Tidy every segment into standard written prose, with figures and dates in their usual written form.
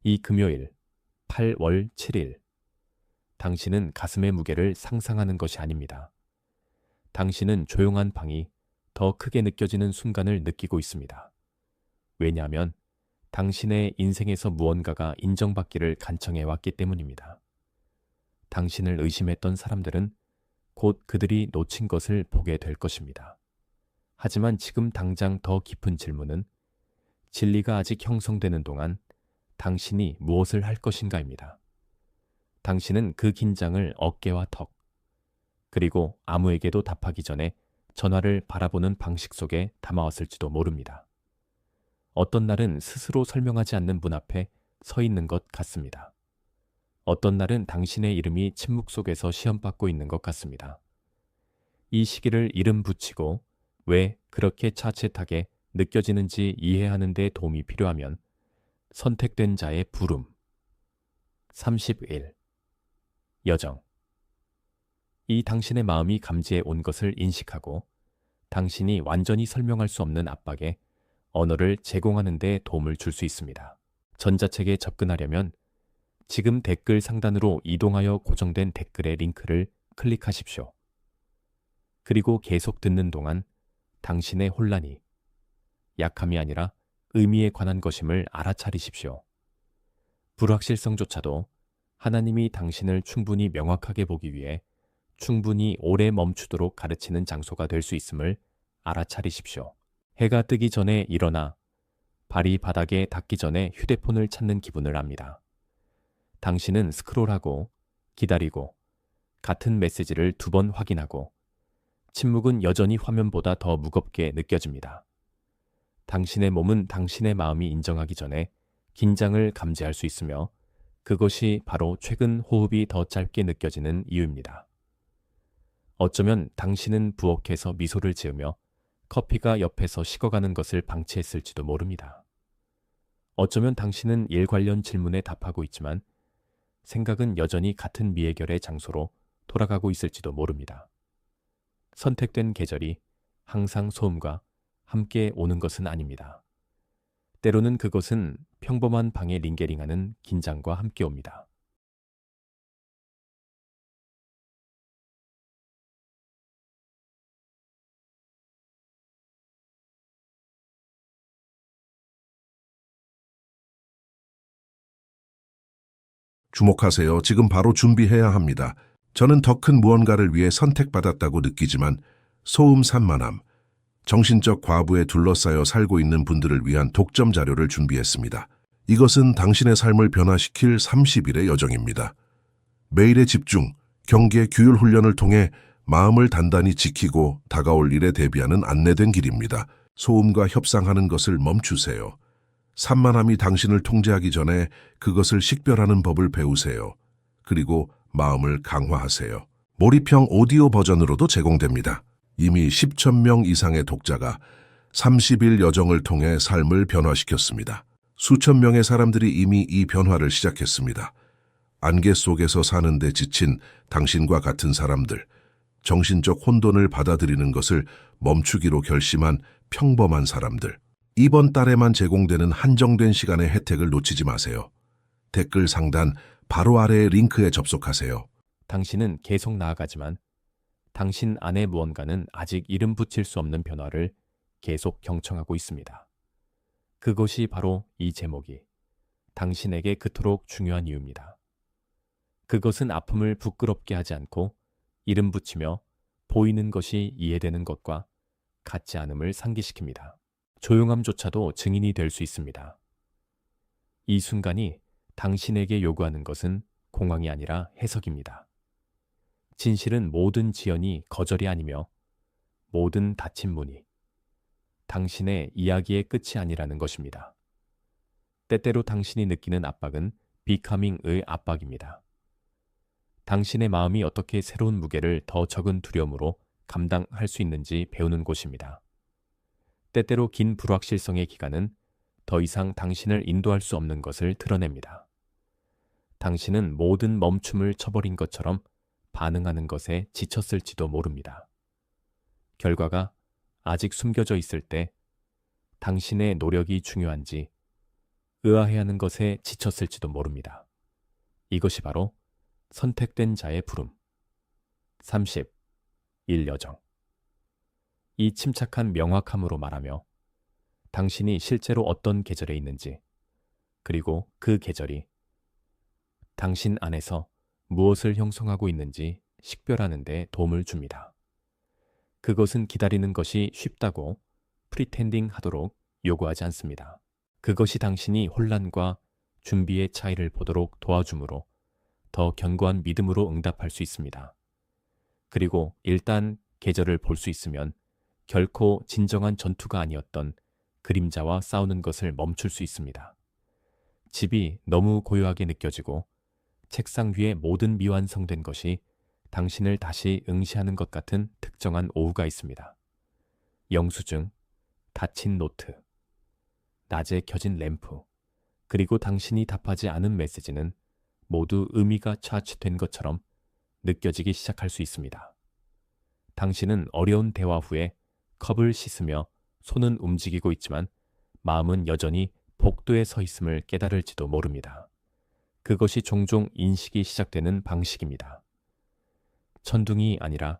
이 금요일 8월 7일 당신은 가슴의 무게를 상상하는 것이 아닙니다. 당신은 조용한 방이 더 크게 느껴지는 순간을 느끼고 있습니다. 왜냐하면 당신의 인생에서 무언가가 인정받기를 간청해 왔기 때문입니다. 당신을 의심했던 사람들은 곧 그들이 놓친 것을 보게 될 것입니다. 하지만 지금 당장 더 깊은 질문은 진리가 아직 형성되는 동안 당신이 무엇을 할 것인가입니다. 당신은 그 긴장을 어깨와 턱, 그리고 아무에게도 답하기 전에 전화를 바라보는 방식 속에 담아왔을지도 모릅니다. 어떤 날은 스스로 설명하지 않는 문 앞에 서 있는 것 같습니다. 어떤 날은 당신의 이름이 침묵 속에서 시험받고 있는 것 같습니다. 이 시기를 이름 붙이고 왜 그렇게 차칫하게 느껴지는지 이해하는 데 도움이 필요하면 선택된 자의 부름 30일 여정 이 당신의 마음이 감지해 온 것을 인식하고 당신이 완전히 설명할 수 없는 압박에 언어를 제공하는 데 도움을 줄 수 있습니다. 전자책에 접근하려면 지금 댓글 상단으로 이동하여 고정된 댓글의 링크를 클릭하십시오. 그리고 계속 듣는 동안 당신의 혼란이 약함이 아니라 의미에 관한 것임을 알아차리십시오. 불확실성조차도 하나님이 당신을 충분히 명확하게 보기 위해 충분히 오래 멈추도록 가르치는 장소가 될 수 있음을 알아차리십시오. 해가 뜨기 전에 일어나 발이 바닥에 닿기 전에 휴대폰을 찾는 기분을 압니다. 당신은 스크롤하고 기다리고 같은 메시지를 2번 확인하고 침묵은 여전히 화면보다 더 무겁게 느껴집니다. 당신의 몸은 당신의 마음이 인정하기 전에 긴장을 감지할 수 있으며 그것이 바로 최근 호흡이 더 짧게 느껴지는 이유입니다. 어쩌면 당신은 부엌에서 미소를 지으며 커피가 옆에서 식어가는 것을 방치했을지도 모릅니다. 어쩌면 당신은 일 관련 질문에 답하고 있지만 생각은 여전히 같은 미해결의 장소로 돌아가고 있을지도 모릅니다. 선택된 계절이 항상 소음과 함께 오는 것은 아닙니다. 때로는 그것은 평범한 방에 링게링하는 긴장과 함께 옵니다. 주목하세요. 지금 바로 준비해야 합니다. 저는 더 큰 무언가를 위해 선택받았다고 느끼지만 소음 산만함, 정신적 과부에 둘러싸여 살고 있는 분들을 위한 독점 자료를 준비했습니다. 이것은 당신의 삶을 변화시킬 30일의 여정입니다. 매일의 집중, 경계, 규율 훈련을 통해 마음을 단단히 지키고 다가올 일에 대비하는 안내된 길입니다. 소음과 협상하는 것을 멈추세요. 산만함이 당신을 통제하기 전에 그것을 식별하는 법을 배우세요. 그리고 마음을 강화하세요. 몰입형 오디오 버전으로도 제공됩니다. 이미 10천 명 이상의 독자가 30일 여정을 통해 삶을 변화시켰습니다. 수천 명의 사람들이 이미 이 변화를 시작했습니다. 안개 속에서 사는데 지친 당신과 같은 사람들, 정신적 혼돈을 받아들이는 것을 멈추기로 결심한 평범한 사람들. 이번 달에만 제공되는 한정된 시간의 혜택을 놓치지 마세요. 댓글 상단 바로 아래의 링크에 접속하세요. 당신은 계속 나아가지만 당신 안의 무언가는 아직 이름 붙일 수 없는 변화를 계속 경청하고 있습니다. 그것이 바로 이 제목이 당신에게 그토록 중요한 이유입니다. 그것은 아픔을 부끄럽게 하지 않고 이름 붙이며 보이는 것이 이해되는 것과 같지 않음을 상기시킵니다. 조용함조차도 증인이 될 수 있습니다. 이 순간이 당신에게 요구하는 것은 공황이 아니라 해석입니다. 진실은 모든 지연이 거절이 아니며 모든 닫힌 문이 당신의 이야기의 끝이 아니라는 것입니다. 때때로 당신이 느끼는 압박은 비카밍의 압박입니다. 당신의 마음이 어떻게 새로운 무게를 더 적은 두려움으로 감당할 수 있는지 배우는 곳입니다. 때때로 긴 불확실성의 기간은 더 이상 당신을 인도할 수 없는 것을 드러냅니다. 당신은 모든 멈춤을 쳐버린 것처럼 반응하는 것에 지쳤을지도 모릅니다. 결과가 아직 숨겨져 있을 때 당신의 노력이 중요한지 의아해 하는 것에 지쳤을지도 모릅니다. 이것이 바로 선택된 자의 부름. 30. 일여정. 이 침착한 명확함으로 말하며 당신이 실제로 어떤 계절에 있는지, 그리고 그 계절이 당신 안에서 무엇을 형성하고 있는지 식별하는 데 도움을 줍니다. 그것은 기다리는 것이 쉽다고 프리텐딩 하도록 요구하지 않습니다. 그것이 당신이 혼란과 준비의 차이를 보도록 도와주므로 더 견고한 믿음으로 응답할 수 있습니다. 그리고 일단 계절을 볼 수 있으면 결코 진정한 전투가 아니었던 그림자와 싸우는 것을 멈출 수 있습니다. 집이 너무 고요하게 느껴지고 책상 위에 모든 미완성된 것이 당신을 다시 응시하는 것 같은 특정한 오후가 있습니다. 영수증, 닫힌 노트, 낮에 켜진 램프, 그리고 당신이 답하지 않은 메시지는 모두 의미가 차치된 것처럼 느껴지기 시작할 수 있습니다. 당신은 어려운 대화 후에 컵을 씻으며 손은 움직이고 있지만 마음은 여전히 복도에 서 있음을 깨달을지도 모릅니다. 그것이 종종 인식이 시작되는 방식입니다. 천둥이 아니라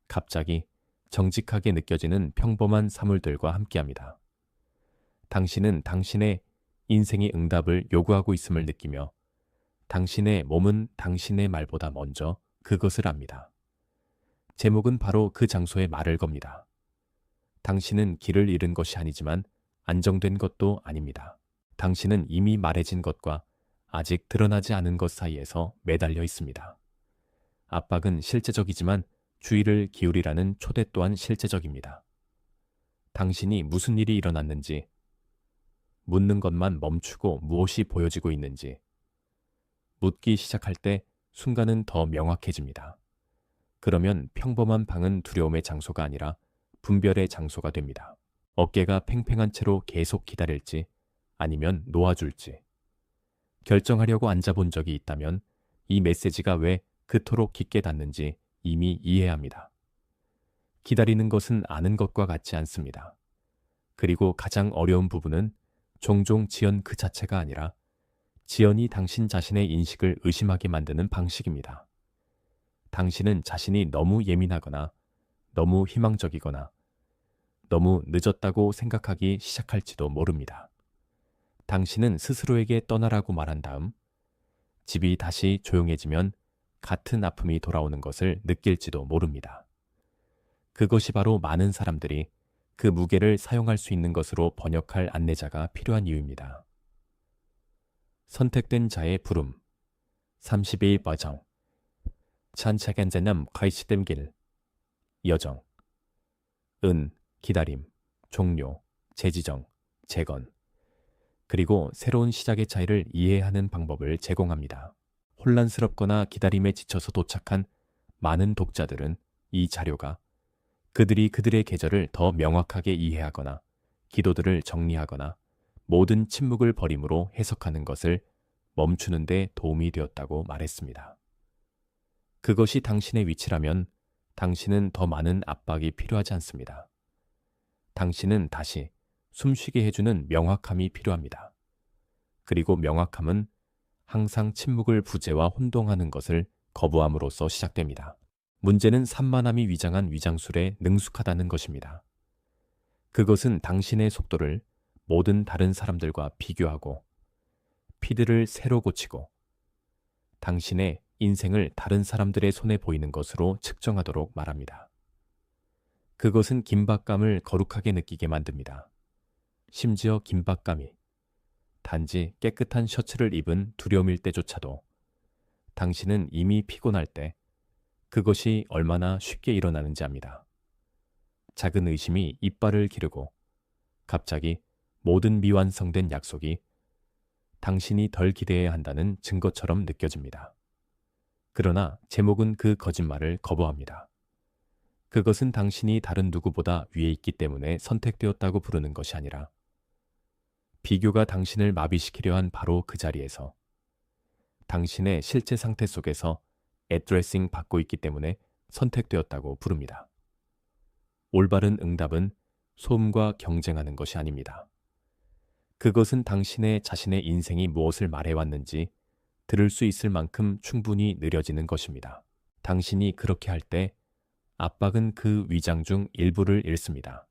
갑자기 정직하게 느껴지는 평범한 사물들과 함께합니다. 당신은 당신의 인생의 응답을 요구하고 있음을 느끼며 당신의 몸은 당신의 말보다 먼저 그것을 압니다. 제목은 바로 그 장소에 말을 겁니다. 당신은 길을 잃은 것이 아니지만 안정된 것도 아닙니다. 당신은 이미 말해진 것과 아직 드러나지 않은 것 사이에서 매달려 있습니다. 압박은 실제적이지만 주의를 기울이라는 초대 또한 실제적입니다. 당신이 무슨 일이 일어났는지, 묻는 것만 멈추고 무엇이 보여지고 있는지, 묻기 시작할 때 순간은 더 명확해집니다. 그러면 평범한 방은 두려움의 장소가 아니라 분별의 장소가 됩니다. 어깨가 팽팽한 채로 계속 기다릴지 아니면 놓아줄지 결정하려고 앉아본 적이 있다면 이 메시지가 왜 그토록 깊게 닿는지 이미 이해합니다. 기다리는 것은 아는 것과 같지 않습니다. 그리고 가장 어려운 부분은 종종 지연 그 자체가 아니라 지연이 당신 자신의 인식을 의심하게 만드는 방식입니다. 당신은 자신이 너무 예민하거나 너무 희망적이거나 너무 늦었다고 생각하기 시작할지도 모릅니다. 당신은 스스로에게 떠나라고 말한 다음 집이 다시 조용해지면 같은 아픔이 돌아오는 것을 느낄지도 모릅니다. 그것이 바로 많은 사람들이 그 무게를 사용할 수 있는 것으로 번역할 안내자가 필요한 이유입니다. 선택된 자의 부름 32 버정 찬차겐제남 카이시댐길 여정 은, 기다림, 종료, 재지정, 재건 그리고 새로운 시작의 차이를 이해하는 방법을 제공합니다. 혼란스럽거나 기다림에 지쳐서 도착한 많은 독자들은 이 자료가 그들이 그들의 계절을 더 명확하게 이해하거나 기도들을 정리하거나 모든 침묵을 버림으로 해석하는 것을 멈추는 데 도움이 되었다고 말했습니다. 그것이 당신의 위치라면 당신은 더 많은 압박이 필요하지 않습니다. 당신은 다시 숨쉬게 해주는 명확함이 필요합니다. 그리고 명확함은 항상 침묵을 부재와 혼동하는 것을 거부함으로써 시작됩니다. 문제는 산만함이 위장한 위장술에 능숙하다는 것입니다. 그것은 당신의 속도를 모든 다른 사람들과 비교하고 피드를 새로 고치고 당신의 인생을 다른 사람들의 손에 보이는 것으로 측정하도록 말합니다. 그것은 긴박감을 거룩하게 느끼게 만듭니다. 심지어 긴박감이 단지 깨끗한 셔츠를 입은 두려움일 때조차도 당신은 이미 피곤할 때 그것이 얼마나 쉽게 일어나는지 압니다. 작은 의심이 이빨을 기르고 갑자기 모든 미완성된 약속이 당신이 덜 기대해야 한다는 증거처럼 느껴집니다. 그러나 제목은 그 거짓말을 거부합니다. 그것은 당신이 다른 누구보다 위에 있기 때문에 선택되었다고 부르는 것이 아니라 비교가 당신을 마비시키려 한 바로 그 자리에서 당신의 실제 상태 속에서 애드레싱 받고 있기 때문에 선택되었다고 부릅니다. 올바른 응답은 소음과 경쟁하는 것이 아닙니다. 그것은 당신의 자신의 인생이 무엇을 말해왔는지 들을 수 있을 만큼 충분히 느려지는 것입니다. 당신이 그렇게 할 때 압박은 그 위장 중 일부를 잃습니다.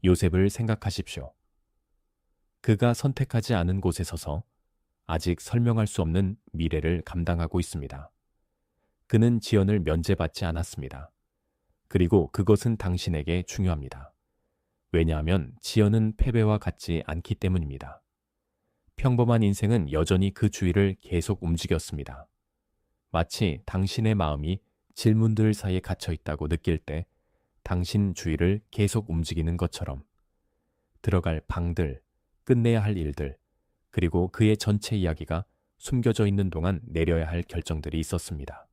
요셉을 생각하십시오. 그가 선택하지 않은 곳에 서서 아직 설명할 수 없는 미래를 감당하고 있습니다. 그는 지연을 면제받지 않았습니다. 그리고 그것은 당신에게 중요합니다. 왜냐하면 지연은 패배와 같지 않기 때문입니다. 평범한 인생은 여전히 그 주위를 계속 움직였습니다. 마치 당신의 마음이 질문들 사이에 갇혀 있다고 느낄 때 당신 주위를 계속 움직이는 것처럼 들어갈 방들, 끝내야 할 일들, 그리고 그의 전체 이야기가 숨겨져 있는 동안 내려야 할 결정들이 있었습니다.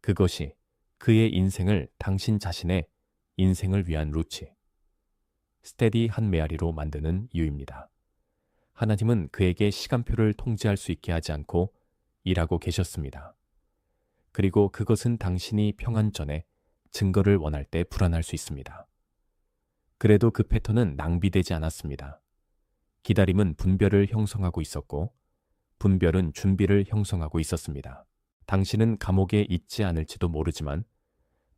그것이 그의 인생을 당신 자신의 인생을 위한 루치, 스테디 한 메아리로 만드는 이유입니다. 하나님은 그에게 시간표를 통제할 수 있게 하지 않고 일하고 계셨습니다. 그리고 그것은 당신이 평안 전에 증거를 원할 때 불안할 수 있습니다. 그래도 그 패턴은 낭비되지 않았습니다. 기다림은 분별을 형성하고 있었고 분별은 준비를 형성하고 있었습니다. 당신은 감옥에 있지 않을지도 모르지만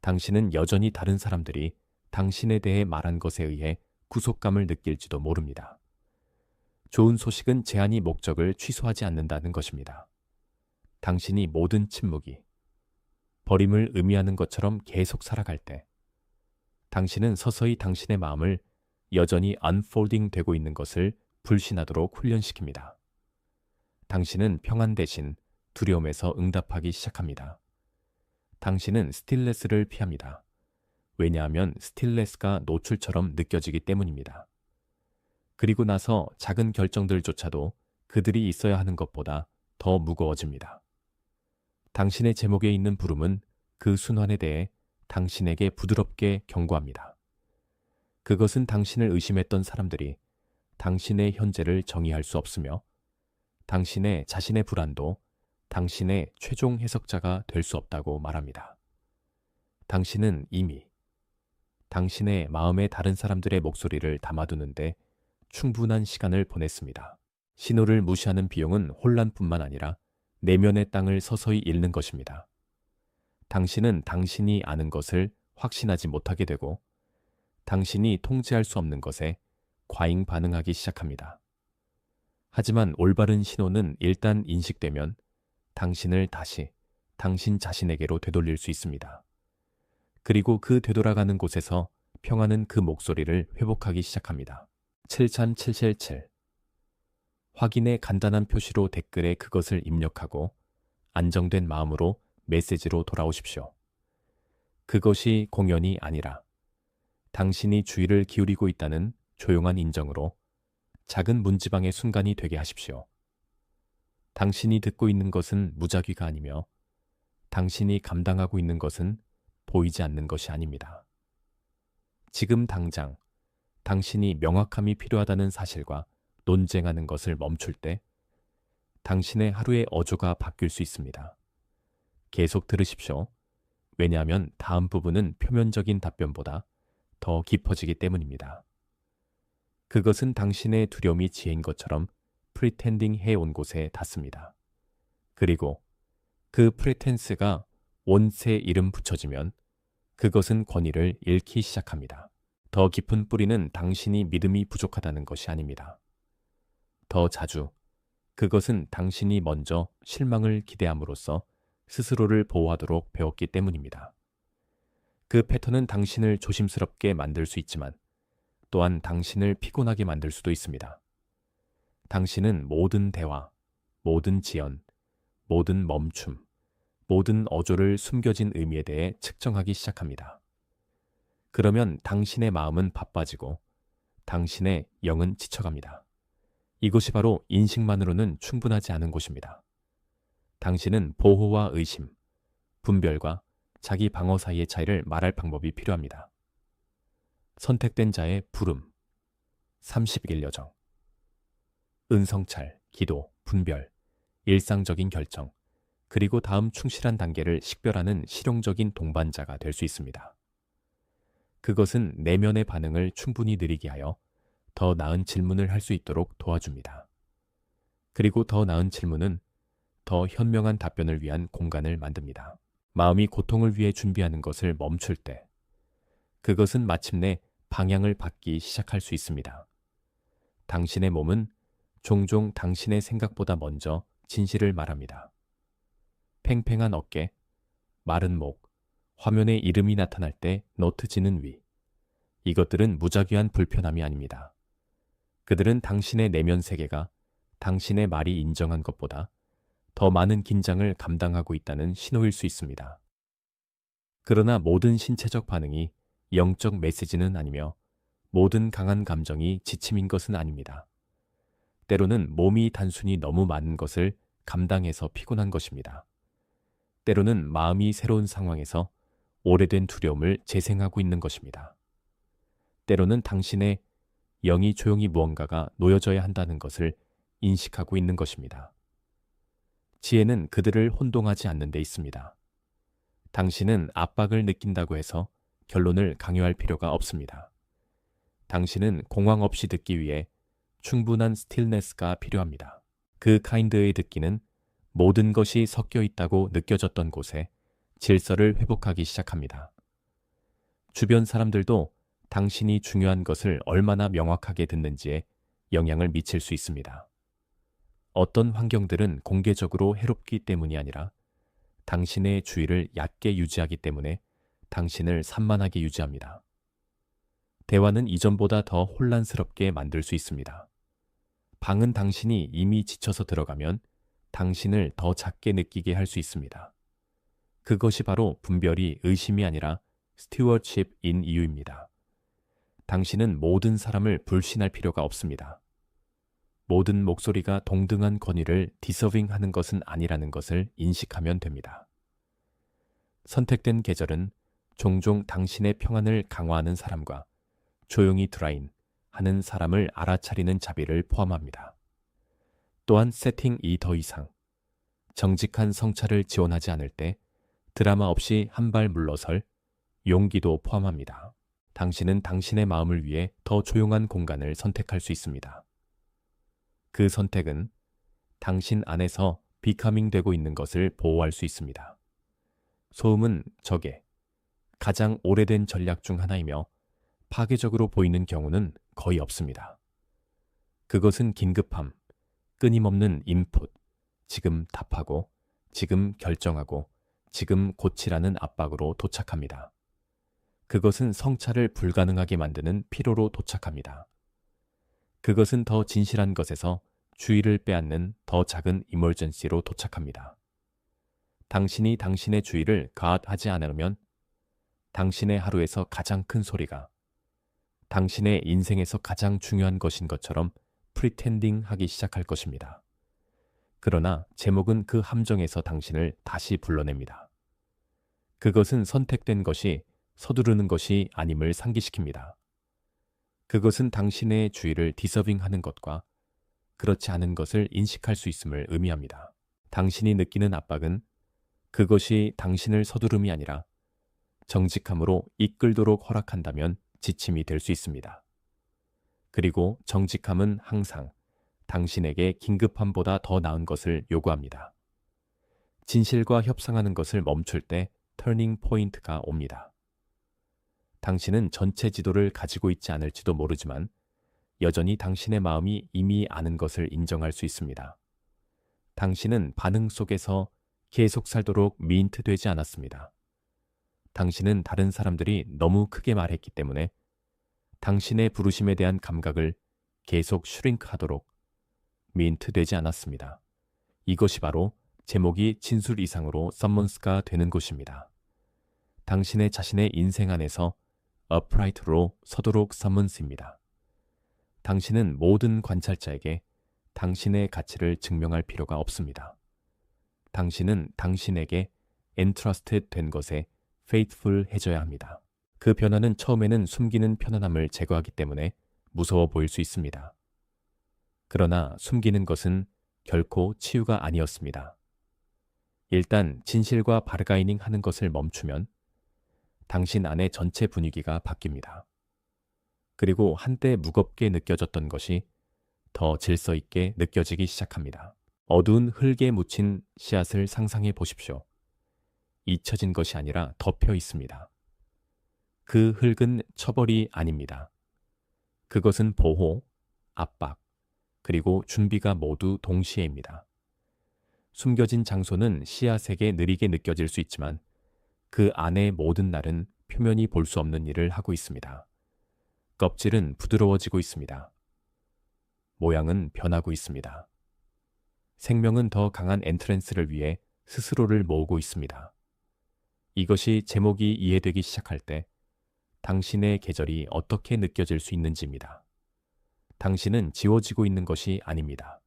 당신은 여전히 다른 사람들이 당신에 대해 말한 것에 의해 구속감을 느낄지도 모릅니다. 좋은 소식은 제한이 목적을 취소하지 않는다는 것입니다. 당신이 모든 침묵이 버림을 의미하는 것처럼 계속 살아갈 때 당신은 서서히 당신의 마음을 여전히 unfolding 되고 있는 것을 불신하도록 훈련시킵니다. 당신은 평안 대신 두려움에서 응답하기 시작합니다. 당신은 스틸레스를 피합니다. 왜냐하면 스틸레스가 노출처럼 느껴지기 때문입니다. 그리고 나서 작은 결정들조차도 그들이 있어야 하는 것보다 더 무거워집니다. 당신의 제목에 있는 부름은 그 순환에 대해 당신에게 부드럽게 경고합니다. 그것은 당신을 의심했던 사람들이 당신의 현재를 정의할 수 없으며 당신의 자신의 불안도 당신의 최종 해석자가 될 수 없다고 말합니다. 당신은 이미 당신의 마음에 다른 사람들의 목소리를 담아두는데 충분한 시간을 보냈습니다. 신호를 무시하는 비용은 혼란뿐만 아니라 내면의 땅을 서서히 잃는 것입니다. 당신은 당신이 아는 것을 확신하지 못하게 되고 당신이 통제할 수 없는 것에 과잉 반응하기 시작합니다. 하지만 올바른 신호는 일단 인식되면 당신을 다시 당신 자신에게로 되돌릴 수 있습니다. 그리고 그 되돌아가는 곳에서 평화는 그 목소리를 회복하기 시작합니다. 7777 확인의 간단한 표시로 댓글에 그것을 입력하고 안정된 마음으로 메시지로 돌아오십시오. 그것이 공연이 아니라 당신이 주의를 기울이고 있다는 조용한 인정으로 작은 문지방의 순간이 되게 하십시오. 당신이 듣고 있는 것은 무작위가 아니며 당신이 감당하고 있는 것은 보이지 않는 것이 아닙니다. 지금 당장 당신이 명확함이 필요하다는 사실과 논쟁하는 것을 멈출 때 당신의 하루의 어조가 바뀔 수 있습니다. 계속 들으십시오. 왜냐하면 다음 부분은 표면적인 답변보다 더 깊어지기 때문입니다. 그것은 당신의 두려움이 지혜인 것처럼 프리텐딩 해온 곳에 닿습니다. 그리고 그 프리텐스가 원세 이름 붙여지면 그것은 권위를 잃기 시작합니다. 더 깊은 뿌리는 당신이 믿음이 부족하다는 것이 아닙니다. 더 자주 그것은 당신이 먼저 실망을 기대함으로써 스스로를 보호하도록 배웠기 때문입니다. 그 패턴은 당신을 조심스럽게 만들 수 있지만 또한 당신을 피곤하게 만들 수도 있습니다. 당신은 모든 대화, 모든 지연, 모든 멈춤, 모든 어조를 숨겨진 의미에 대해 측정하기 시작합니다. 그러면 당신의 마음은 바빠지고 당신의 영은 지쳐갑니다. 이곳이 바로 인식만으로는 충분하지 않은 곳입니다. 당신은 보호와 의심, 분별과 자기 방어 사이의 차이를 말할 방법이 필요합니다. 선택된 자의 부름, 30일 여정, 은성찰, 기도, 분별, 일상적인 결정, 그리고 다음 충실한 단계를 식별하는 실용적인 동반자가 될 수 있습니다. 그것은 내면의 반응을 충분히 느리게 하여 더 나은 질문을 할 수 있도록 도와줍니다. 그리고 더 나은 질문은 더 현명한 답변을 위한 공간을 만듭니다. 마음이 고통을 위해 준비하는 것을 멈출 때, 그것은 마침내 방향을 받기 시작할 수 있습니다. 당신의 몸은 종종 당신의 생각보다 먼저 진실을 말합니다. 팽팽한 어깨, 마른 목, 화면에 이름이 나타날 때 노트지는 위. 이것들은 무작위한 불편함이 아닙니다. 그들은 당신의 내면 세계가 당신의 말이 인정한 것보다 더 많은 긴장을 감당하고 있다는 신호일 수 있습니다. 그러나 모든 신체적 반응이 영적 메시지는 아니며 모든 강한 감정이 지침인 것은 아닙니다. 때로는 몸이 단순히 너무 많은 것을 감당해서 피곤한 것입니다. 때로는 마음이 새로운 상황에서 오래된 두려움을 재생하고 있는 것입니다. 때로는 당신의 영이 조용히 무언가가 놓여져야 한다는 것을 인식하고 있는 것입니다. 지혜는 그들을 혼동하지 않는 데 있습니다. 당신은 압박을 느낀다고 해서 결론을 강요할 필요가 없습니다. 당신은 공황 없이 듣기 위해 충분한 스틸네스가 필요합니다. 그 카인드의 듣기는 모든 것이 섞여 있다고 느껴졌던 곳에 질서를 회복하기 시작합니다. 주변 사람들도 당신이 중요한 것을 얼마나 명확하게 듣는지에 영향을 미칠 수 있습니다. 어떤 환경들은 공개적으로 해롭기 때문이 아니라 당신의 주의를 얕게 유지하기 때문에 당신을 산만하게 유지합니다. 대화는 이전보다 더 혼란스럽게 만들 수 있습니다. 방은 당신이 이미 지쳐서 들어가면 당신을 더 작게 느끼게 할 수 있습니다. 그것이 바로 분별이 의심이 아니라 스튜어십인 이유입니다. 당신은 모든 사람을 불신할 필요가 없습니다. 모든 목소리가 동등한 권위를 디서빙하는 것은 아니라는 것을 인식하면 됩니다. 선택된 계절은 종종 당신의 평안을 강화하는 사람과 조용히 드라인 하는 사람을 알아차리는 자비를 포함합니다. 또한 세팅이 더 이상 정직한 성찰을 지원하지 않을 때 드라마 없이 한 발 물러설 용기도 포함합니다. 당신은 당신의 마음을 위해 더 조용한 공간을 선택할 수 있습니다. 그 선택은 당신 안에서 비카밍 되고 있는 것을 보호할 수 있습니다. 소음은 적의 가장 오래된 전략 중 하나이며 파괴적으로 보이는 경우는 거의 없습니다. 그것은 긴급함, 끊임없는 인풋, 지금 답하고, 지금 결정하고, 지금 고치라는 압박으로 도착합니다. 그것은 성찰을 불가능하게 만드는 피로로 도착합니다. 그것은 더 진실한 것에서 주의를 빼앗는 더 작은 이멀전시로 도착합니다. 당신이 당신의 주의를 가하지 않으면 당신의 하루에서 가장 큰 소리가 당신의 인생에서 가장 중요한 것인 것처럼 프리텐딩 하기 시작할 것입니다. 그러나 제목은 그 함정에서 당신을 다시 불러냅니다. 그것은 선택된 것이 서두르는 것이 아님을 상기시킵니다. 그것은 당신의 주의를 디서빙하는 것과 그렇지 않은 것을 인식할 수 있음을 의미합니다. 당신이 느끼는 압박은 그것이 당신을 서두름이 아니라 정직함으로 이끌도록 허락한다면 지침이 될 수 있습니다. 그리고 정직함은 항상 당신에게 긴급함보다 더 나은 것을 요구합니다. 진실과 협상하는 것을 멈출 때 터닝 포인트가 옵니다. 당신은 전체 지도를 가지고 있지 않을지도 모르지만 여전히 당신의 마음이 이미 아는 것을 인정할 수 있습니다. 당신은 반응 속에서 계속 살도록 미인트되지 않았습니다. 당신은 다른 사람들이 너무 크게 말했기 때문에 당신의 부르심에 대한 감각을 계속 슈링크하도록 미인트되지 않았습니다. 이것이 바로 제목이 진술 이상으로 서먼스가 되는 곳입니다. 당신의 자신의 인생 안에서 어프라이트로 서도록 서먼스입니다. 당신은 모든 관찰자에게 당신의 가치를 증명할 필요가 없습니다. 당신은 당신에게 엔트러스트 된 것에 faithful해져야 합니다. 그 변화는 처음에는 숨기는 편안함을 제거하기 때문에 무서워 보일 수 있습니다. 그러나 숨기는 것은 결코 치유가 아니었습니다. 일단 진실과 바르가이닝 하는 것을 멈추면 당신 안의 전체 분위기가 바뀝니다. 그리고 한때 무겁게 느껴졌던 것이 더 질서 있게 느껴지기 시작합니다. 어두운 흙에 묻힌 씨앗을 상상해 보십시오. 잊혀진 것이 아니라 덮여 있습니다. 그 흙은 처벌이 아닙니다. 그것은 보호, 압박, 그리고 준비가 모두 동시에입니다. 숨겨진 장소는 씨앗에게 느리게 느껴질 수 있지만 그 안의 모든 날은 표면이 볼 수 없는 일을 하고 있습니다. 껍질은 부드러워지고 있습니다. 모양은 변하고 있습니다. 생명은 더 강한 엔트랜스를 위해 스스로를 모으고 있습니다. 이것이 제목이 이해되기 시작할 때 당신의 계절이 어떻게 느껴질 수 있는지입니다. 당신은 지워지고 있는 것이 아닙니다.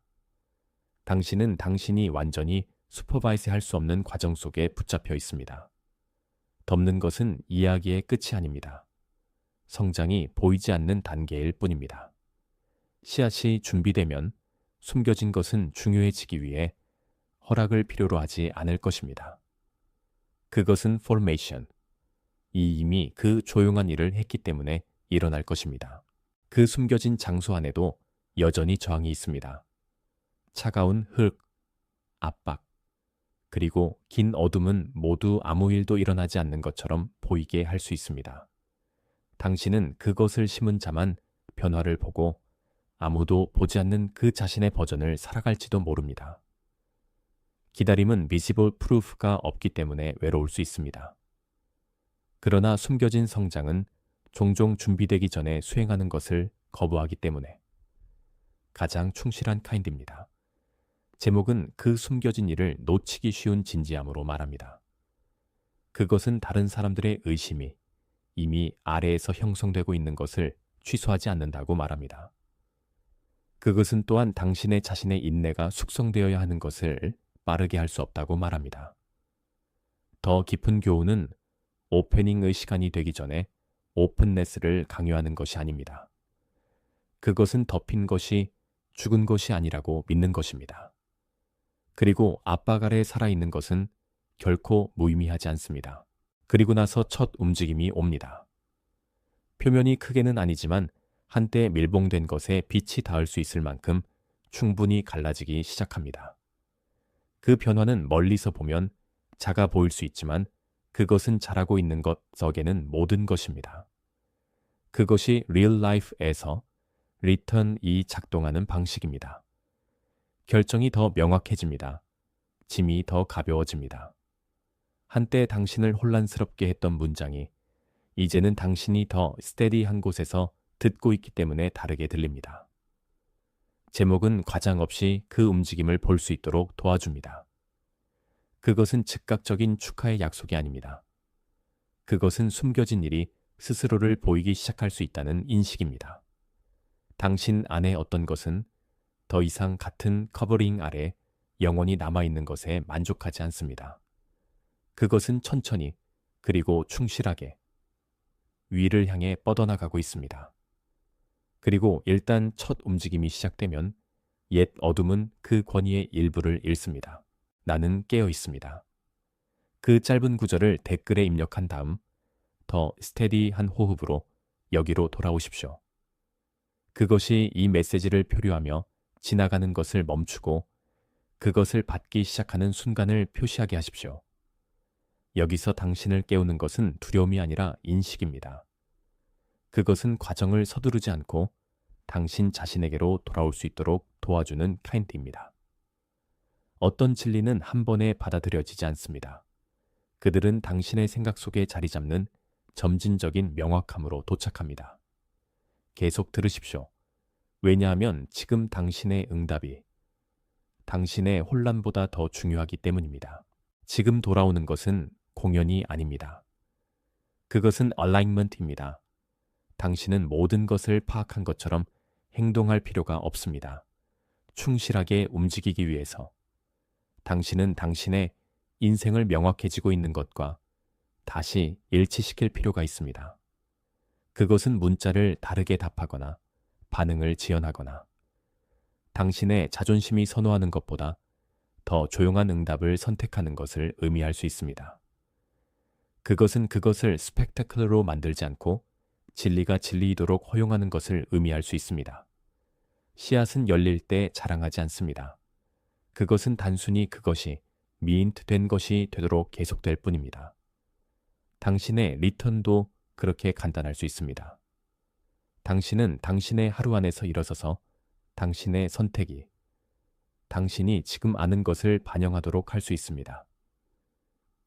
당신은 당신이 완전히 슈퍼바이즈 할 수 없는 과정 속에 붙잡혀 있습니다. 덮는 것은 이야기의 끝이 아닙니다. 성장이 보이지 않는 단계일 뿐입니다. 씨앗이 준비되면 숨겨진 것은 중요해지기 위해 허락을 필요로 하지 않을 것입니다. 그것은 포메이션. 이미 그 조용한 일을 했기 때문에 일어날 것입니다. 그 숨겨진 장소 안에도 여전히 저항이 있습니다. 차가운 흙, 압박, 그리고 긴 어둠은 모두 아무 일도 일어나지 않는 것처럼 보이게 할 수 있습니다. 당신은 그것을 심은 자만 변화를 보고 아무도 보지 않는 그 자신의 버전을 살아갈지도 모릅니다. 기다림은 비지블 프루프가 없기 때문에 외로울 수 있습니다. 그러나 숨겨진 성장은 종종 준비되기 전에 수행하는 것을 거부하기 때문에 가장 충실한 카인드입니다. 제목은 그 숨겨진 일을 놓치기 쉬운 진지함으로 말합니다. 그것은 다른 사람들의 의심이 이미 아래에서 형성되고 있는 것을 취소하지 않는다고 말합니다. 그것은 또한 당신의 자신의 인내가 숙성되어야 하는 것을 빠르게 할 수 없다고 말합니다. 더 깊은 교훈은 오프닝의 시간이 되기 전에 오픈네스를 강요하는 것이 아닙니다. 그것은 덮인 것이 죽은 것이 아니라고 믿는 것입니다. 그리고 압박 아래 살아있는 것은 결코 무의미하지 않습니다. 그리고 나서 첫 움직임이 옵니다. 표면이 크게는 아니지만 한때 밀봉된 것에 빛이 닿을 수 있을 만큼 충분히 갈라지기 시작합니다. 그 변화는 멀리서 보면 작아 보일 수 있지만 그것은 자라고 있는 것에게는 모든 것입니다. 그것이 real life에서 return이 작동하는 방식입니다. 결정이 더 명확해집니다. 짐이 더 가벼워집니다. 한때 당신을 혼란스럽게 했던 문장이 이제는 당신이 더 스테디한 곳에서 듣고 있기 때문에 다르게 들립니다. 제목은 과장 없이 그 움직임을 볼 수 있도록 도와줍니다. 그것은 즉각적인 축하의 약속이 아닙니다. 그것은 숨겨진 일이 스스로를 보이기 시작할 수 있다는 인식입니다. 당신 안에 어떤 것은 더 이상 같은 커버링 아래 영원히 남아있는 것에 만족하지 않습니다. 그것은 천천히 그리고 충실하게 위를 향해 뻗어나가고 있습니다. 그리고 일단 첫 움직임이 시작되면 옛 어둠은 그 권위의 일부를 잃습니다. 나는 깨어 있습니다. 그 짧은 구절을 댓글에 입력한 다음 더 스테디한 호흡으로 여기로 돌아오십시오. 그것이 이 메시지를 표류하며 지나가는 것을 멈추고 그것을 받기 시작하는 순간을 표시하게 하십시오. 여기서 당신을 깨우는 것은 두려움이 아니라 인식입니다. 그것은 과정을 서두르지 않고 당신 자신에게로 돌아올 수 있도록 도와주는 카인드입니다. 어떤 진리는 한 번에 받아들여지지 않습니다. 그들은 당신의 생각 속에 자리 잡는 점진적인 명확함으로 도착합니다. 계속 들으십시오. 왜냐하면 지금 당신의 응답이 당신의 혼란보다 더 중요하기 때문입니다. 지금 돌아오는 것은 공연이 아닙니다. 그것은 alignment입니다. 당신은 모든 것을 파악한 것처럼 행동할 필요가 없습니다. 충실하게 움직이기 위해서 당신은 당신의 인생을 명확해지고 있는 것과 다시 일치시킬 필요가 있습니다. 그것은 문자를 다르게 답하거나 반응을 지연하거나 당신의 자존심이 선호하는 것보다 더 조용한 응답을 선택하는 것을 의미할 수 있습니다. 그것은 그것을 스펙타클러로 만들지 않고 진리가 진리이도록 허용하는 것을 의미할 수 있습니다. 씨앗은 열릴 때 자랑하지 않습니다. 그것은 단순히 그것이 미인트된 것이 되도록 계속될 뿐입니다. 당신의 리턴도 그렇게 간단할 수 있습니다. 당신은 당신의 하루 안에서 일어서서 당신의 선택이 당신이 지금 아는 것을 반영하도록 할 수 있습니다.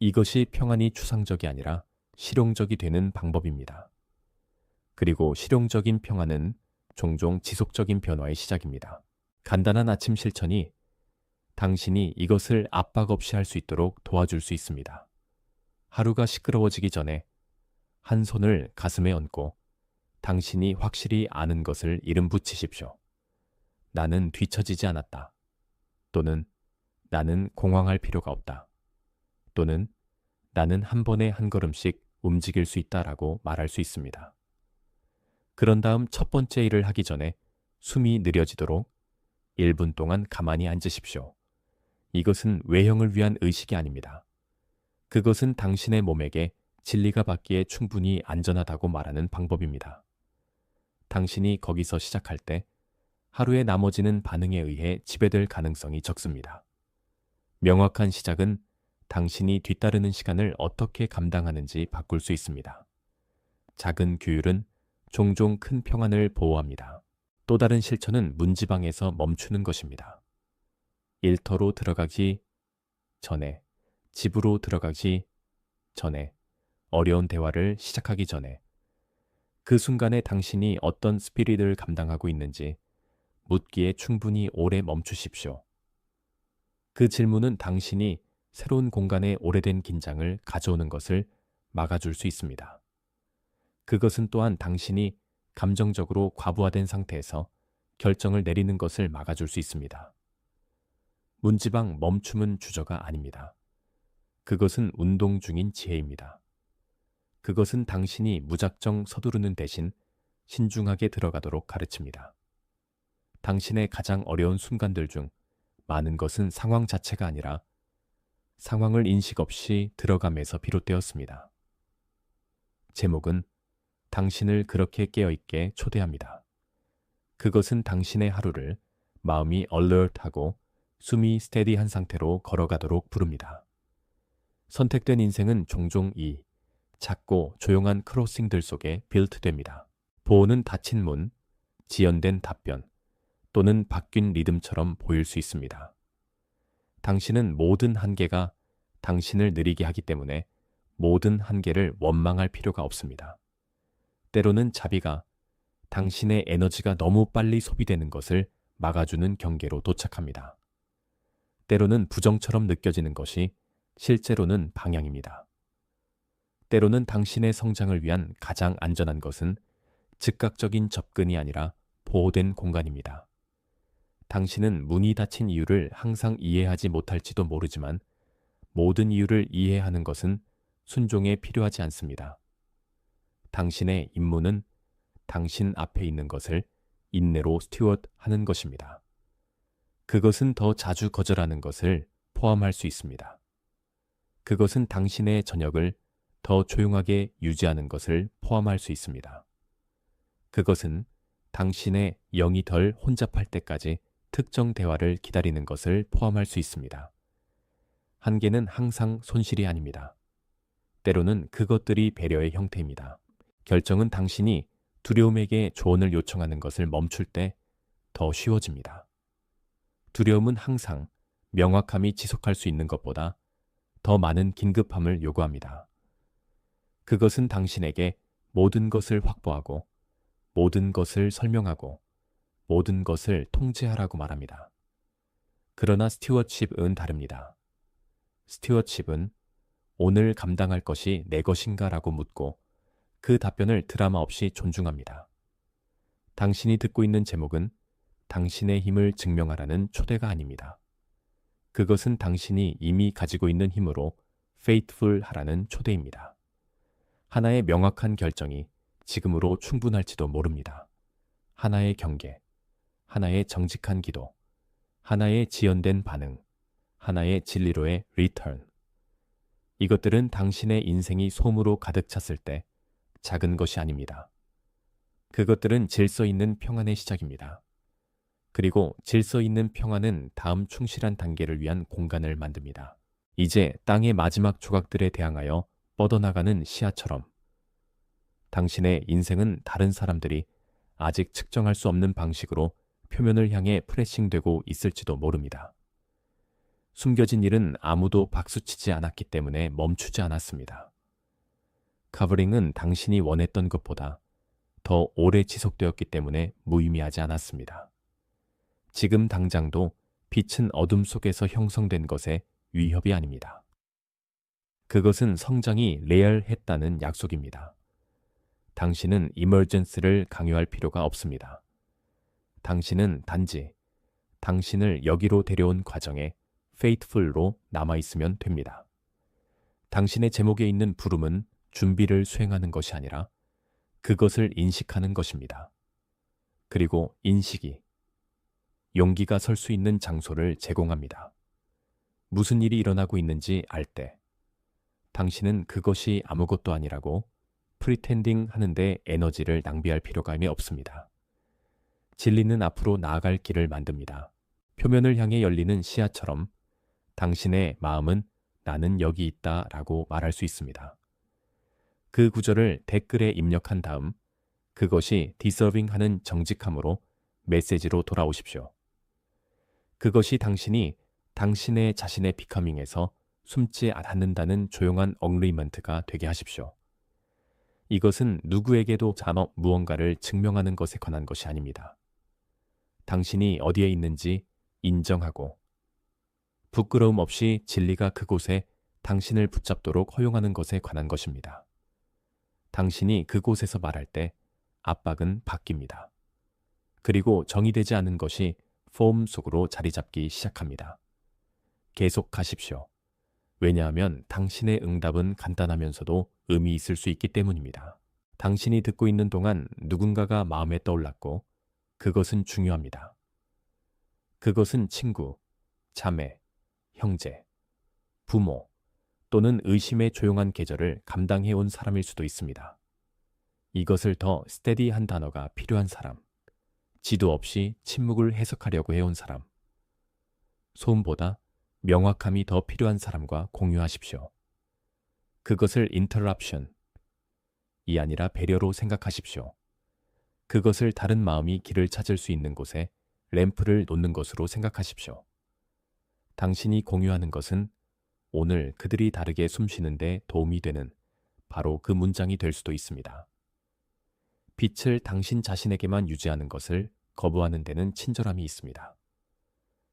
이것이 평안이 추상적이 아니라 실용적이 되는 방법입니다. 그리고 실용적인 평안은 종종 지속적인 변화의 시작입니다. 간단한 아침 실천이 당신이 이것을 압박 없이 할 수 있도록 도와줄 수 있습니다. 하루가 시끄러워지기 전에 한 손을 가슴에 얹고 당신이 확실히 아는 것을 이름 붙이십시오. 나는 뒤처지지 않았다. 또는 나는 공황할 필요가 없다. 또는 나는 한 번에 한 걸음씩 움직일 수 있다라고 말할 수 있습니다. 그런 다음 첫 번째 일을 하기 전에 숨이 느려지도록 1분 동안 가만히 앉으십시오. 이것은 외형을 위한 의식이 아닙니다. 그것은 당신의 몸에게 진리가 받기에 충분히 안전하다고 말하는 방법입니다. 당신이 거기서 시작할 때 하루의 나머지는 반응에 의해 지배될 가능성이 적습니다. 명확한 시작은 당신이 뒤따르는 시간을 어떻게 감당하는지 바꿀 수 있습니다. 작은 규율은 종종 큰 평안을 보호합니다. 또 다른 실천은 문지방에서 멈추는 것입니다. 일터로 들어가기 전에, 집으로 들어가기 전에, 어려운 대화를 시작하기 전에, 그 순간에 당신이 어떤 스피릿을 감당하고 있는지 묻기에 충분히 오래 멈추십시오. 그 질문은 당신이 새로운 공간에 오래된 긴장을 가져오는 것을 막아줄 수 있습니다. 그것은 또한 당신이 감정적으로 과부하된 상태에서 결정을 내리는 것을 막아줄 수 있습니다. 문지방 멈춤은 주저가 아닙니다. 그것은 운동 중인 지혜입니다. 그것은 당신이 무작정 서두르는 대신 신중하게 들어가도록 가르칩니다. 당신의 가장 어려운 순간들 중 많은 것은 상황 자체가 아니라 상황을 인식 없이 들어감에서 비롯되었습니다. 제목은 당신을 그렇게 깨어있게 초대합니다. 그것은 당신의 하루를 마음이 alert하고 숨이 스테디한 상태로 걸어가도록 부릅니다. 선택된 인생은 종종 이 작고 조용한 크로싱들 속에 빌트됩니다. 보호는 닫힌 문, 지연된 답변, 또는 바뀐 리듬처럼 보일 수 있습니다. 당신은 모든 한계가 당신을 느리게 하기 때문에 모든 한계를 원망할 필요가 없습니다. 때로는 자비가 당신의 에너지가 너무 빨리 소비되는 것을 막아주는 경계로 도착합니다. 때로는 부정처럼 느껴지는 것이 실제로는 방향입니다. 때로는 당신의 성장을 위한 가장 안전한 것은 즉각적인 접근이 아니라 보호된 공간입니다. 당신은 문이 닫힌 이유를 항상 이해하지 못할지도 모르지만 모든 이유를 이해하는 것은 순종에 필요하지 않습니다. 당신의 임무는 당신 앞에 있는 것을 인내로 스튜어드하는 것입니다. 그것은 더 자주 거절하는 것을 포함할 수 있습니다. 그것은 당신의 저녁을 더 조용하게 유지하는 것을 포함할 수 있습니다. 그것은 당신의 영이 덜 혼잡할 때까지 특정 대화를 기다리는 것을 포함할 수 있습니다. 한계는 항상 손실이 아닙니다. 때로는 그것들이 배려의 형태입니다. 결정은 당신이 두려움에게 조언을 요청하는 것을 멈출 때 더 쉬워집니다. 두려움은 항상 명확함이 지속할 수 있는 것보다 더 많은 긴급함을 요구합니다. 그것은 당신에게 모든 것을 확보하고 모든 것을 설명하고 모든 것을 통제하라고 말합니다. 그러나 스튜어드십은 다릅니다. 스튜어드십은 오늘 감당할 것이 내 것인가 라고 묻고 그 답변을 드라마 없이 존중합니다. 당신이 듣고 있는 제목은 당신의 힘을 증명하라는 초대가 아닙니다. 그것은 당신이 이미 가지고 있는 힘으로 faithful 하라는 초대입니다. 하나의 명확한 결정이 지금으로 충분할지도 모릅니다. 하나의 경계, 하나의 정직한 기도, 하나의 지연된 반응, 하나의 진리로의 return. 이것들은 당신의 인생이 솜으로 가득 찼을 때 작은 것이 아닙니다. 그것들은 질서 있는 평안의 시작입니다. 그리고 질서 있는 평안은 다음 충실한 단계를 위한 공간을 만듭니다. 이제 땅의 마지막 조각들에 대항하여 뻗어나가는 시야처럼 당신의 인생은 다른 사람들이 아직 측정할 수 없는 방식으로 표면을 향해 프레싱되고 있을지도 모릅니다. 숨겨진 일은 아무도 박수치지 않았기 때문에 멈추지 않았습니다. 커버링은 당신이 원했던 것보다 더 오래 지속되었기 때문에 무의미하지 않았습니다. 지금 당장도 빛은 어둠 속에서 형성된 것에 위협이 아닙니다. 그것은 성장이 레얼했다는 약속입니다. 당신은 이머전스를 강요할 필요가 없습니다. 당신은 단지 당신을 여기로 데려온 과정에 faithful로 남아있으면 됩니다. 당신의 제목에 있는 부름은 준비를 수행하는 것이 아니라 그것을 인식하는 것입니다. 그리고 인식이 용기가 설 수 있는 장소를 제공합니다. 무슨 일이 일어나고 있는지 알 때 당신은 그것이 아무것도 아니라고 프리텐딩 하는데 에너지를 낭비할 필요가 없습니다. 진리는 앞으로 나아갈 길을 만듭니다. 표면을 향해 열리는 시야처럼 당신의 마음은 나는 여기 있다 라고 말할 수 있습니다. 그 구절을 댓글에 입력한 다음 그것이 디서빙 하는 정직함으로 메시지로 돌아오십시오. 그것이 당신이 당신의 자신의 비커밍에서 숨지 않는다는 조용한 억리먼트가 되게 하십시오. 이것은 누구에게도 잔업 무언가를 증명하는 것에 관한 것이 아닙니다. 당신이 어디에 있는지 인정하고 부끄러움 없이 진리가 그곳에 당신을 붙잡도록 허용하는 것에 관한 것입니다. 당신이 그곳에서 말할 때 압박은 바뀝니다. 그리고 정의되지 않은 것이 폼 속으로 자리 잡기 시작합니다. 계속하십시오. 왜냐하면 당신의 응답은 간단하면서도 의미 있을 수 있기 때문입니다. 당신이 듣고 있는 동안 누군가가 마음에 떠올랐고 그것은 중요합니다. 그것은 친구, 자매, 형제, 부모 또는 의심의 조용한 계절을 감당해온 사람일 수도 있습니다. 이것을 더 스테디한 단어가 필요한 사람, 지도 없이 침묵을 해석하려고 해온 사람, 소음보다 명확함이 더 필요한 사람과 공유하십시오. 그것을 인터럽션이 아니라 배려로 생각하십시오. 그것을 다른 마음이 길을 찾을 수 있는 곳에 램프를 놓는 것으로 생각하십시오. 당신이 공유하는 것은 오늘 그들이 다르게 숨쉬는데 도움이 되는 바로 그 문장이 될 수도 있습니다. 빛을 당신 자신에게만 유지하는 것을 거부하는 데는 친절함이 있습니다.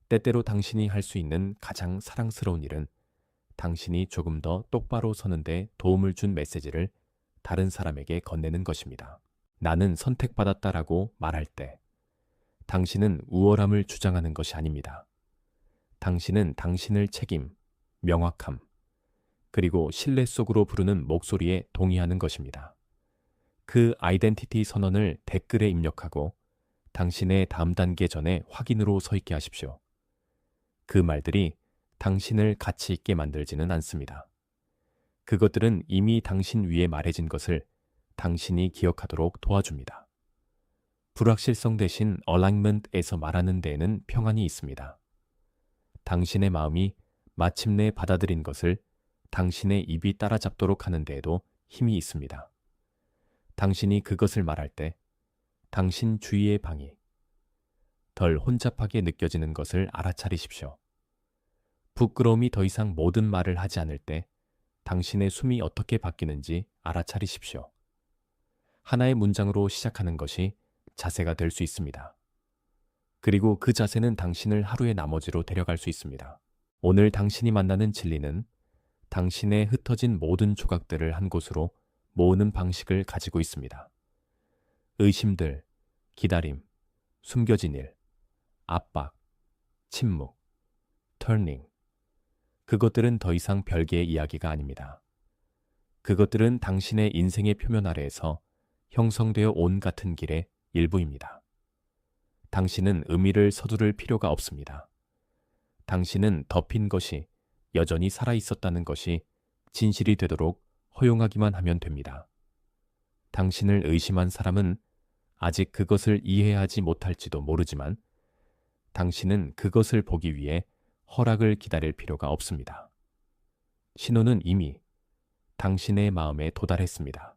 때때로 당신이 할 수 있는 가장 사랑스러운 일은 당신이 조금 더 똑바로 서는데 도움을 준 메시지를 다른 사람에게 건네는 것입니다. 나는 선택받았다라고 말할 때 당신은 우월함을 주장하는 것이 아닙니다. 당신은 당신을 책임, 명확함, 그리고 신뢰 속으로 부르는 목소리에 동의하는 것입니다. 그 아이덴티티 선언을 댓글에 입력하고 당신의 다음 단계 전에 확인으로 서 있게 하십시오. 그 말들이 당신을 가치 있게 만들지는 않습니다. 그것들은 이미 당신 위에 말해진 것을 당신이 기억하도록 도와줍니다. 불확실성 대신 alignment에서 말하는 데에는 평안이 있습니다. 당신의 마음이 마침내 받아들인 것을 당신의 입이 따라잡도록 하는 데에도 힘이 있습니다. 당신이 그것을 말할 때 당신 주위의 방이 덜 혼잡하게 느껴지는 것을 알아차리십시오. 부끄러움이 더 이상 모든 말을 하지 않을 때 당신의 숨이 어떻게 바뀌는지 알아차리십시오. 하나의 문장으로 시작하는 것이 자세가 될 수 있습니다. 그리고 그 자세는 당신을 하루의 나머지로 데려갈 수 있습니다. 오늘 당신이 만나는 진리는 당신의 흩어진 모든 조각들을 한 곳으로 모으는 방식을 가지고 있습니다. 의심들, 기다림, 숨겨진 일, 압박, 침묵, 터닝. 그것들은 더 이상 별개의 이야기가 아닙니다. 그것들은 당신의 인생의 표면 아래에서 형성되어 온 같은 길의 일부입니다. 당신은 의미를 서두를 필요가 없습니다. 당신은 덮인 것이 여전히 살아있었다는 것이 진실이 되도록 허용하기만 하면 됩니다. 당신을 의심한 사람은 아직 그것을 이해하지 못할지도 모르지만 당신은 그것을 보기 위해 허락을 기다릴 필요가 없습니다. 신호는 이미 당신의 마음에 도달했습니다.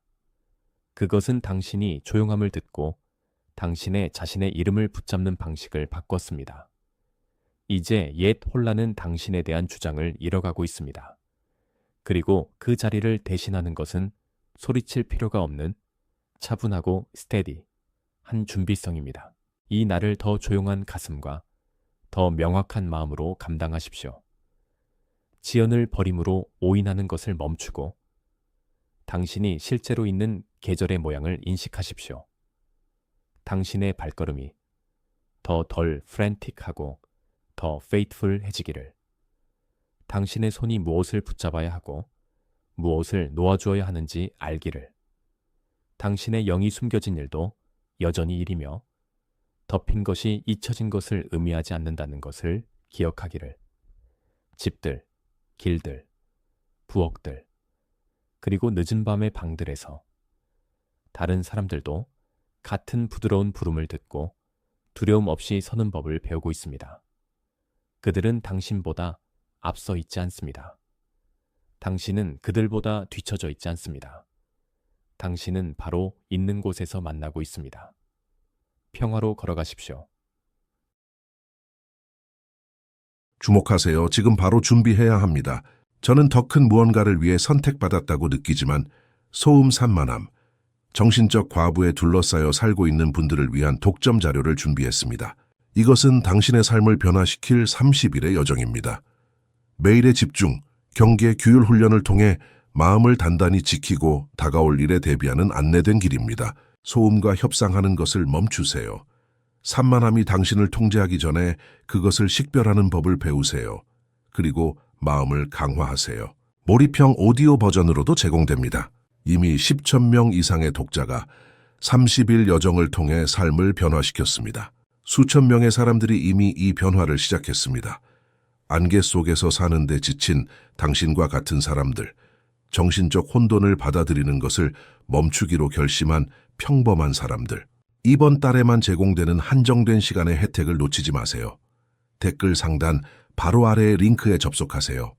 그것은 당신이 조용함을 듣고 당신의 자신의 이름을 붙잡는 방식을 바꿨습니다. 이제 옛 혼란은 당신에 대한 주장을 잃어가고 있습니다. 그리고 그 자리를 대신하는 것은 소리칠 필요가 없는 차분하고 스테디, 한 준비성입니다. 이 날을 더 조용한 가슴과 더 명확한 마음으로 감당하십시오. 지연을 버림으로 오인하는 것을 멈추고 당신이 실제로 있는 계절의 모양을 인식하십시오. 당신의 발걸음이 더 덜 프랜틱하고 더 페이트풀해지기를. 당신의 손이 무엇을 붙잡아야 하고 무엇을 놓아주어야 하는지 알기를. 당신의 영이 숨겨진 일도 여전히 일이며 덮인 것이 잊혀진 것을 의미하지 않는다는 것을 기억하기를. 집들, 길들, 부엌들, 그리고 늦은 밤의 방들에서 다른 사람들도 같은 부드러운 부름을 듣고 두려움 없이 서는 법을 배우고 있습니다. 그들은 당신보다 앞서 있지 않습니다. 당신은 그들보다 뒤처져 있지 않습니다. 당신은 바로 있는 곳에서 만나고 있습니다. 평화로 걸어가십시오. 주목하세요. 지금 바로 준비해야 합니다. 저는 더 큰 무언가를 위해 선택받았다고 느끼지만 소음 산만함, 정신적 과부에 둘러싸여 살고 있는 분들을 위한 독점 자료를 준비했습니다. 이것은 당신의 삶을 변화시킬 30일의 여정입니다. 매일의 집중, 경계, 규율 훈련을 통해 마음을 단단히 지키고 다가올 일에 대비하는 안내된 길입니다. 소음과 협상하는 것을 멈추세요. 산만함이 당신을 통제하기 전에 그것을 식별하는 법을 배우세요. 그리고 마음을 강화하세요. 몰입형 오디오 버전으로도 제공됩니다. 이미 10,000명 이상의 독자가 30일 여정을 통해 삶을 변화시켰습니다. 수천 명의 사람들이 이미 이 변화를 시작했습니다. 안개 속에서 사는데 지친 당신과 같은 사람들, 정신적 혼돈을 받아들이는 것을 멈추기로 결심한 평범한 사람들. 이번 달에만 제공되는 한정된 시간의 혜택을 놓치지 마세요. 댓글 상단 바로 아래의 링크에 접속하세요.